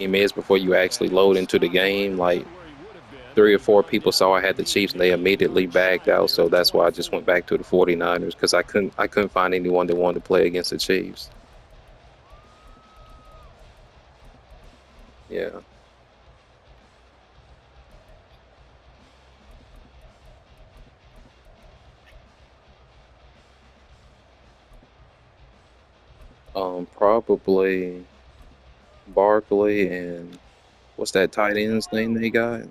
game is before you actually load into the game. Like 3 or 4 people saw I had the Chiefs and they immediately backed out. So that's why I just went back to the 49ers because I couldn't find anyone that wanted to play against the Chiefs. Yeah. Probably Barkley and what's that tight end's name they got?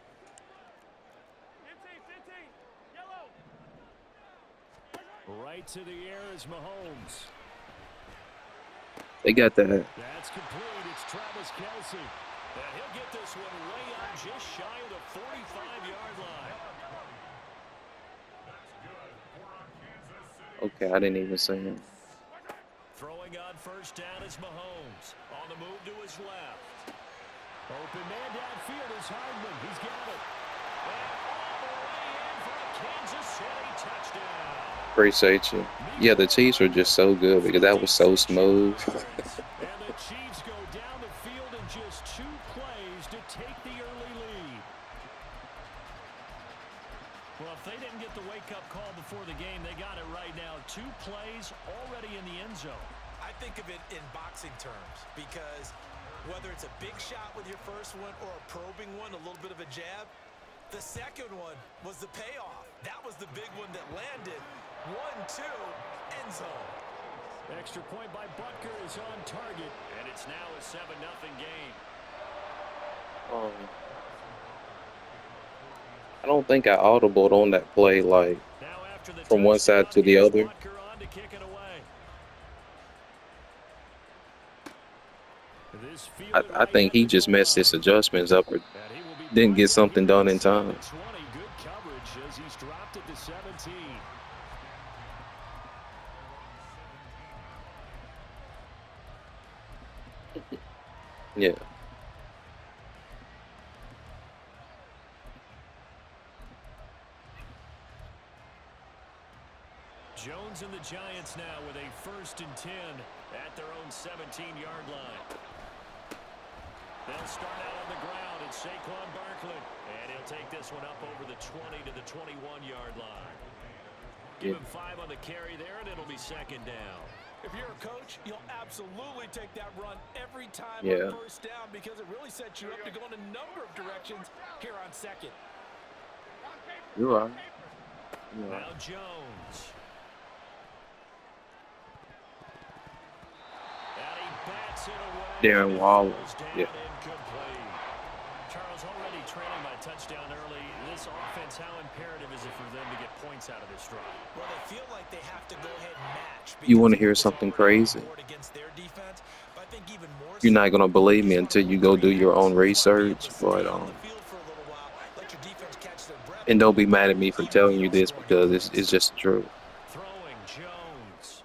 Right to the air is Mahomes. They got that. That's complete. It's Travis Kelce. And he'll get this one way out just shy of the 45-yard line. Okay, I didn't even see him. Throwing on first down is Mahomes. On the move to his left. Open man downfield is Hardman. He's got it. And all the way in for a Kansas City touchdown. Appreciate you. Yeah, the Chiefs are just so good because that was so smooth. And the Chiefs go down the field in just 2 plays to take the early lead. Well, if they didn't get the wake-up call before the game, they got it right now. 2 plays already in the end zone. I think of it in boxing terms because whether it's a big shot with your first one or a probing one, a little bit of a jab, the second one was the payoff. That was the big one that landed. 1-2, end zone. Extra point by Butker is on target, and it's now a 7-0 game. I don't think I audibled on that play, like Now after the from one side touchdown, to the here's other. Butker on to kick it away. This fielded I right think at he the just goal messed his line. adjustments up or And he will be didn't brought get down something here done in inside time. the 20. Good coverage as he's dropped at the 17. Yeah. Jones and the Giants now with a 1st and 10 at their own 17-yard line. They'll start out on the ground. It's Saquon Barkley. And he'll take this one up over the 20 to the 21-yard line. Give Yeah. him 5 on the carry there, and it'll be 2nd down. If you're a coach, you'll absolutely take that run every time Yeah. on first down because it really sets you up to go in a number of directions here on second. You're right. You're right. Now Jones. And he bats it away. Darren It Waller. falls down Yeah. incomplete. Charles, already trailing by touchdown early. This offense, how imperative is it for them to get points out of this drive? Well, they feel like they have to go ahead and match. You want to because hear it was something already on crazy? board against their defense. But I think even more You're so, not gonna believe you me just want to until you move go three do your downs. own You just want to be able research. to But stay on the field for a little while, let your defense catch their breath, and and don't move be the mad ball at me for even if telling you you don't this score any because it's points. just the truth. Throwing Jones.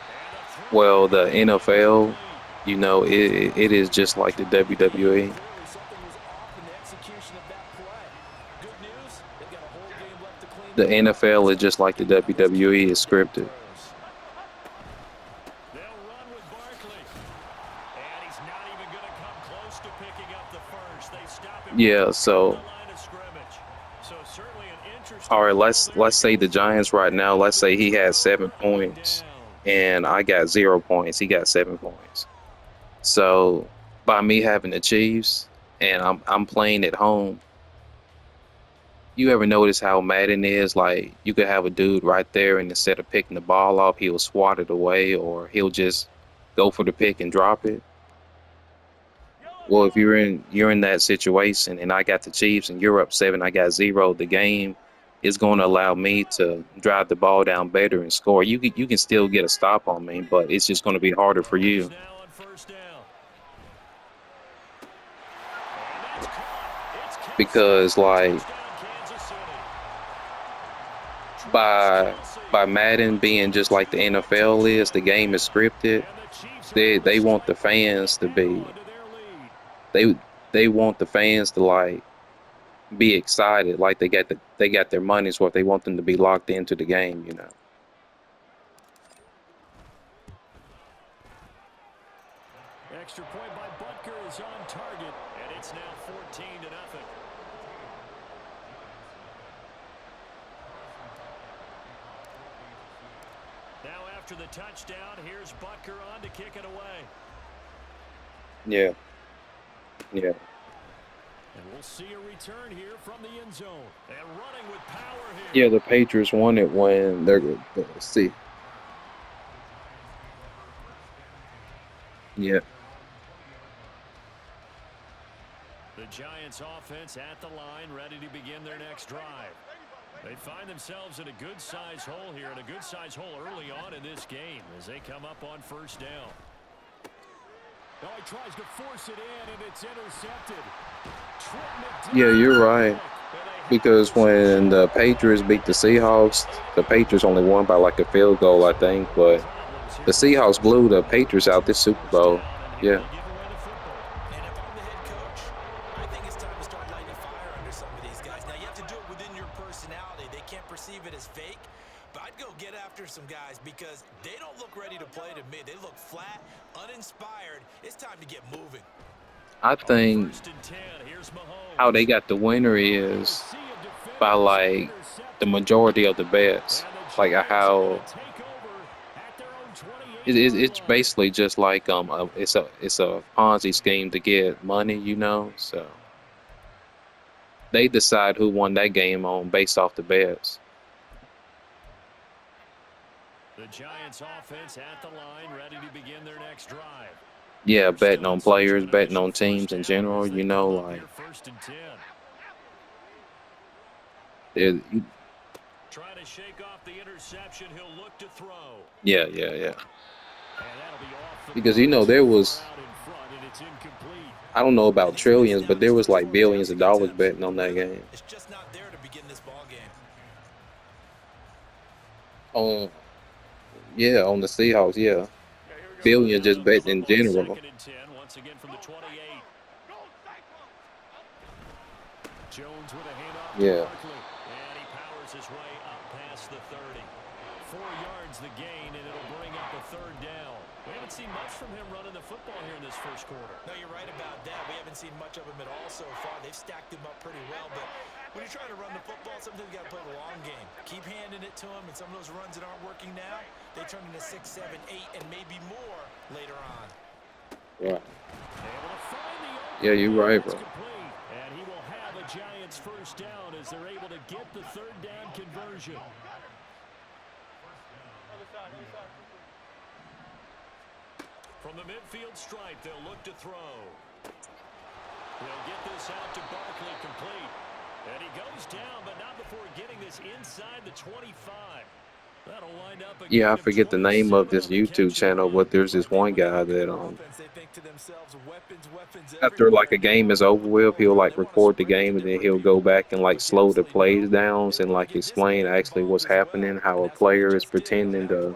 And a Well, throw the NFL, incomplete. you know, it is just like the WWE. Clearly something was off in the execution of that play. Good news, they've got a whole game left to clean The that up. NFL is Instead, just like the getting on those key WWE. It's third down scripted. throws. They'll run with Barkley. And he's not even going to come close to picking up the first. They stop him Yeah. right at the So, line of scrimmage. So certainly an interesting all right, call let's there to let's say go the for it. Giants right now. And Let's it'll be say a he had seven turnover on points, downs. and I got 0 points. He got 7 points. So, by me having the Chiefs, and I'm playing at home. You ever notice how Madden is? Like, you could have a dude right there, and instead of picking the ball up, he'll swat it away, or he'll just go for the pick and drop it. Well, if you're in that situation, and I got the Chiefs, and you're up 7, I got 0, the game is going to allow me to drive the ball down better and score. You can still get a stop on me, but it's just going to be harder for Rogers you now on first down. And that's caught. It's Kelsey because, for the like, touchdown, Kansas City. Travis by Kelce by Madden puts being it just like the to the NFL is, the game is 2-yard line. scripted. And the Chiefs are able to They want the strike three fans to to add be on to their lead. they they want the fans to like be excited, like they got their money's worth. They want them to be locked into the game. Extra point by Butker is on target, and it's now 14-0. Now after the touchdown, here's Butker on to kick it away. Yeah. Yeah. And we'll see a return here from the end zone. And running with power Yeah, here. the Patriots won it when they're good. Let's see. Yeah. The Giants offense at the line, ready to begin their next drive. They find themselves in a good-sized hole here, and a good-sized hole early on in this game as they come up on first down. Oh, he tries to force it in, and it's intercepted. Yeah, you're right. Because when the Patriots beat the Seahawks, the Patriots only won by like a field goal, I think. But the Seahawks blew the Patriots out this Super Bowl. Yeah. And if I'm the head coach, I think it's time to start lighting a fire under some of these guys. Now, you have to do it within your personality. They can't perceive it as fake. But I'd go get after some guys because they don't look ready to play to me. They look flat, uninspired. It's time to get moving. I think how they got the winner is by like the majority of the bets. Like how it's basically just like it's a Ponzi scheme to get money, you know. So they decide who won that game on based off the bets. The Giants offense at the line, ready to begin their next drive. Yeah, betting on players, betting on teams in general, you know, like trying to shake off the interception. He'll look to throw. Yeah. Because you know there was, I don't know about trillions, but there was like billions of dollars betting on that game. It's just not there to begin this ball game. On the Seahawks, yeah. Billions just betting in general. Once again from the 28. Jones with a handoff to Yeah. Barkley. And he powers his way up past the 30. 4 yards the gain, and it'll bring up a third down. We haven't seen much from him running the football here in this first quarter. No, you're right about that. We haven't seen much of him at all so far. They've stacked him up pretty well, but when you're trying to run the football, sometimes you got to play the long game. Keep handing it to him, and some of those runs that aren't working now, they turn into 6, 7, 8, and maybe more later on. Right. Yeah, you're right, bro. And he will have a Giants first down as they're able to get the third down conversion. From the midfield stripe, they'll look to throw. They'll get this out to Barkley, complete. And he goes down, but not before getting this inside the 25. That'll wind up a Yeah, I gain of forget the name of this 27 on the YouTube catch channel, and run. but there's this one guy that They think to themselves, weapons after everywhere. like a game is over with, he'll like record the game and then he'll go back and like slow the plays downs and like explain actually what's happening, how a player is pretending to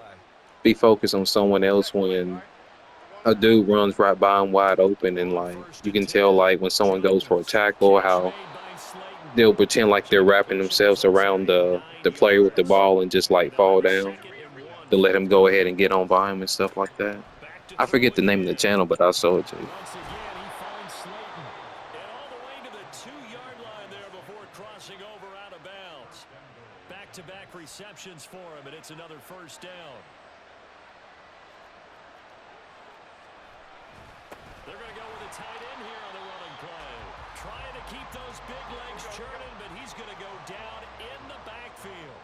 be focused on someone else when a dude runs right by him wide open, and like you can tell like when someone goes for a tackle how they'll pretend like they're wrapping themselves around the player with the ball and just like fall down to let him go ahead and get on by him and stuff like that. I forget the name of the channel, but I'll show it to you. Once again, he finds Slayton. And all the way to the 2-yard line there before crossing over out of bounds. Back-to-back receptions for him, and it's another first down. They're going to go with a tight end here on the running play. Trying to keep those big legs churning, but he's going to go down in the backfield.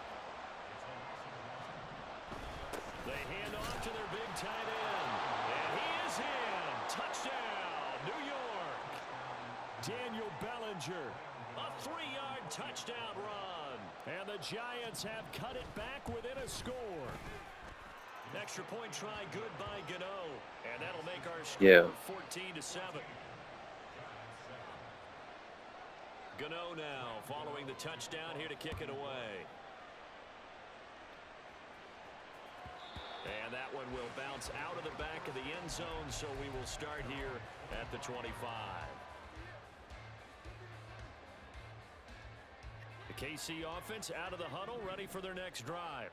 They hand off to their big tight end. And he is in. Touchdown, New York. Daniel Bellinger. A 3-yard touchdown run. And the Giants have cut it back within a score. Extra point try good by Gano. And that'll make our score 14-7. Gano now following the touchdown here to kick it away. And that one will bounce out of the back of the end zone, so we will start here at the 25. The KC offense out of the huddle, ready for their next drive.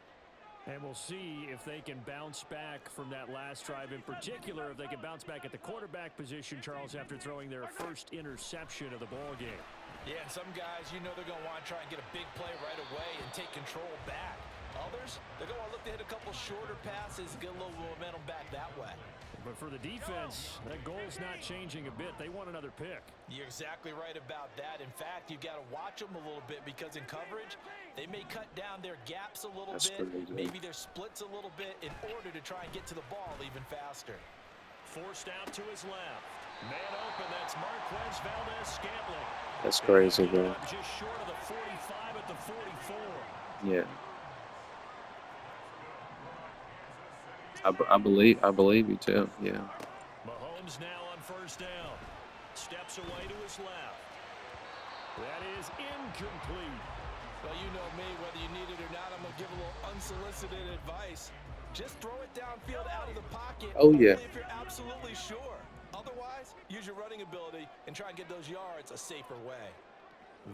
And we'll see if they can bounce back from that last drive, in particular, if they can bounce back at the quarterback position, Charles, after throwing their first interception of the ball game. Yeah, and some guys, you know they're going to want to try and get a big play right away and take control back. Others, they're going to look to hit a couple shorter passes, get a little momentum back that way. But for the defense, that goal's not changing a bit. They want another pick. You're exactly right about that. In fact, you've got to watch them a little bit because in coverage, they may cut down their gaps a little bit, maybe their splits a little bit in order to try and get to the ball even faster. Forced out to his left. Man open, that's Marquez Valdez-Scantling. That's crazy, bro. Just short of the 45 at the 44. Yeah. I believe you too. Yeah. Mahomes now on first down. Steps away to his left. That is incomplete. Well, you know me, whether you need it or not, I'm going to give a little unsolicited advice. Just throw it downfield out of the pocket. Oh, yeah. If you're absolutely sure. Otherwise, use your running ability and try and get those yards a safer way.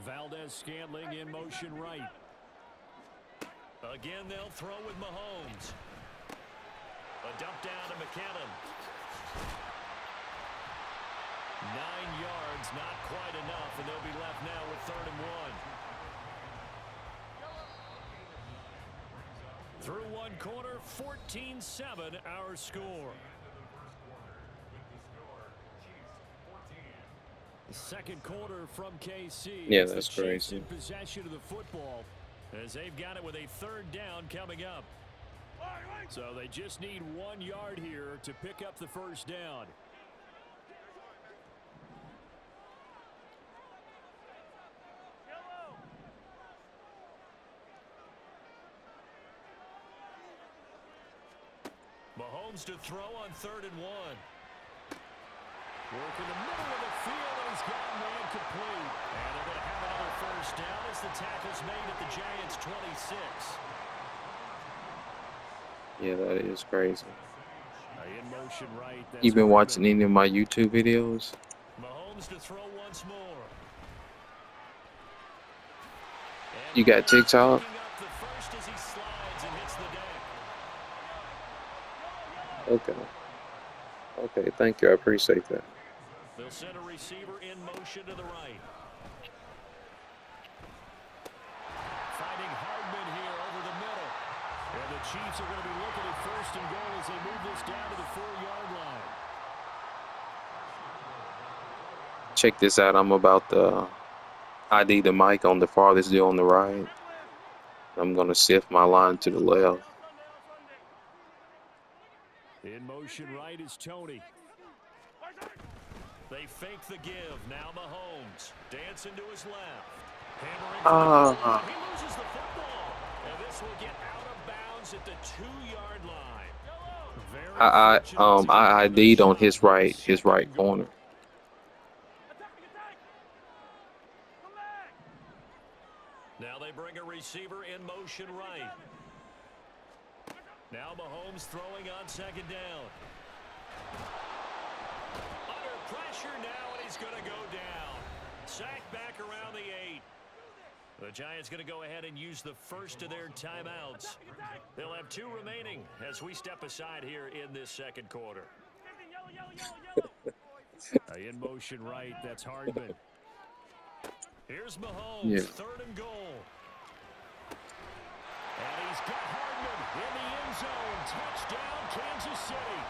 Valdez-Scantling in motion right. Again, they'll throw with Mahomes. A dump down to McKinnon. 9 yards, not quite enough, and they'll be left now with 3rd and 1. Through one quarter, 14-7 our score. The second quarter from KC. Yeah, that's crazy. In possession of the football as they've got it with a 3rd down coming up. So they just need 1 yard here to pick up the first down. Mahomes to throw on 3rd and 1. Work in the middle of the field, and he's got man complete. And they're going to have another first down as the tackle's made at the Giants' 26. Yeah, that is crazy. In motion right. You been watching any of my YouTube videos? Mahomes to throw once more. You got TikTok? Okay. Okay, thank you. I appreciate that. They'll send a receiver in motion to the right. Finding Hardman here over the middle. And the Chiefs are going to be looking at 1st and goal as they move this down to the 4-yard line. Check this out. I'm about to ID the mic on the farthest deal on the right. I'm going to shift my line to the left. In motion right is Tony. They fake the give. Now Mahomes. Dancing to his left. Hammering. He loses the football. And this will get out of bounds at the 2-yard line. I ID'd on his right corner. Now they bring a receiver in motion right. Now Mahomes throwing on 2nd down. Under pressure now, and he's going to go down. Sacked back around the 8. The Giants going to go ahead and use the first of their timeouts. They'll have 2 remaining as we step aside here in this 2nd quarter. In motion right, that's Hardman. Here's Mahomes, 3rd and goal. And he's got Hardman in the end zone. Touchdown, Kansas City.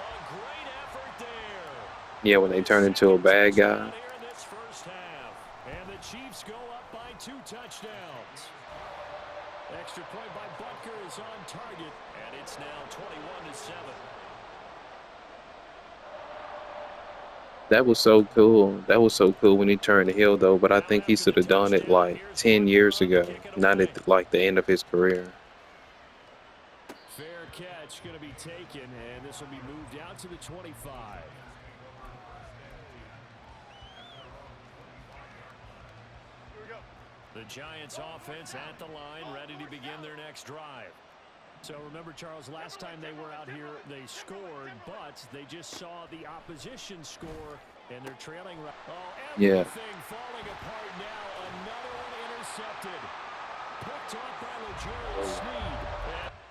A great effort there. Yeah, when they turn into a bad guy. Here in this first half. And the Chiefs go up by 2 touchdowns. Extra point by Butker is on target. And it's now 21-7. That was so cool. That was so cool when he turned the heel, though. But I think he should have done it like 10 years ago, not at like the end of his career. Fair catch going to be taken, and this will be moved out to the 25. The Giants offense at the line, ready to begin their next drive. So remember, Charles, last time they were out here, they scored, but they just saw the opposition score, and they're trailing. Oh, everything falling apart now. Another one intercepted. Picked off by LeGerald Sneed.